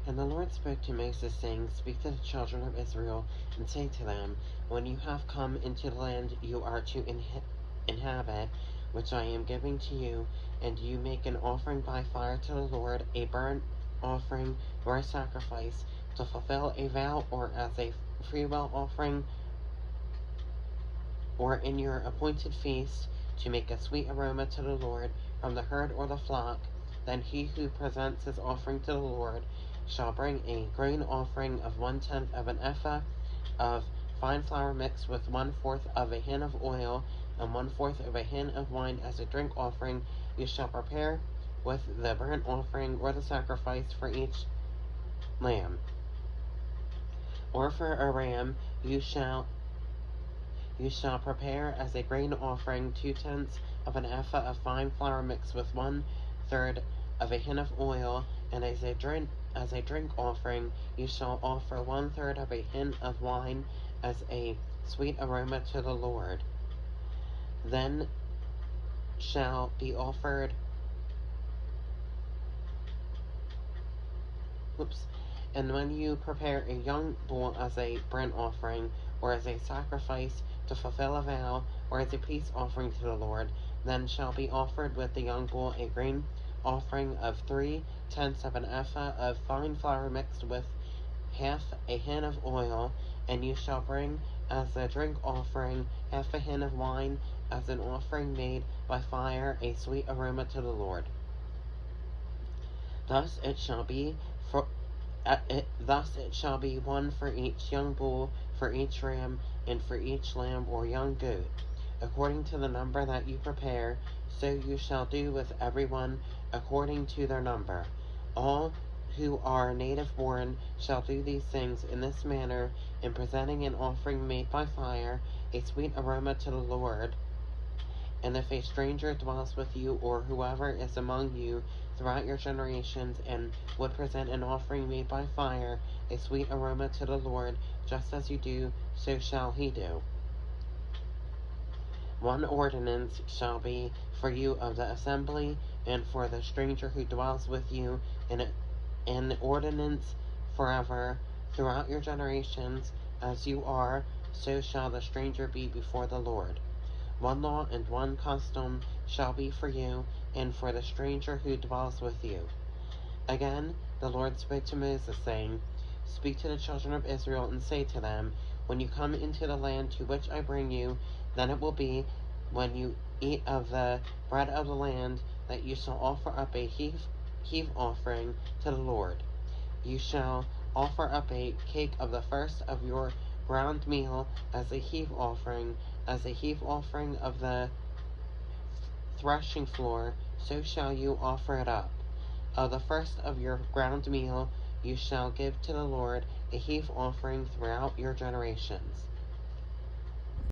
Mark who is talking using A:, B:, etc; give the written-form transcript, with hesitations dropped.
A: And the Lord spoke to Moses, saying, Speak to the children of Israel, and say to them, When you have come into the land you are to inhabit, which I am giving to you, and you make an offering by fire to the Lord, a burnt offering or a sacrifice, to fulfill a vow, or as a freewill offering, or in your appointed feast, to make a sweet aroma to the Lord from the herd or the flock, then he who presents his offering to the Lord shall bring a grain offering of 1/10 of an ephah of fine flour mixed with 1/4 of a hin of oil, and 1/4 of a hin of wine as a drink offering. You shall prepare with the burnt offering or the sacrifice for each lamb. Or for a ram you shall prepare as a grain offering 2/10 of an ephah of fine flour mixed with 1/3 of a hin of oil, and as a drink offering you shall offer 1/3 of a hin of wine as a sweet aroma to the Lord. Then shall be offered And when you prepare a young bull as a burnt offering, or as a sacrifice to fulfill a vow, or as a peace offering to the Lord, then shall be offered with the young bull a grain offering of 3/10 of an ephah of fine flour mixed with half a hin of oil, and you shall bring as a drink offering half a hin of wine as an offering made by fire, a sweet aroma to the Lord. Thus it shall be one for each young bull, for each ram, and for each lamb or young goat, according to the number that you prepare. So you shall do with everyone according to their number. All who are native born shall do these things in this manner, in presenting an offering made by fire, a sweet aroma to the Lord. And if a stranger dwells with you, or whoever is among you throughout your generations, and would present an offering made by fire, a sweet aroma to the Lord, just as you do, so shall he do. One ordinance shall be for you of the assembly, and for the stranger who dwells with you, an ordinance forever throughout your generations. As you are, so shall the stranger be before the Lord. One law and one custom shall be for you, and for the stranger who dwells with you. Again, the Lord spoke to Moses, saying, Speak to the children of Israel, and say to them, When you come into the land to which I bring you, then it will be, when you eat of the bread of the land, that you shall offer up a heave offering to the Lord. You shall offer up a cake of the first of your ground meal as a heave offering of the threshing floor, so shall you offer it up. Of the first of your ground meal you shall give to the Lord a heave offering throughout your generations.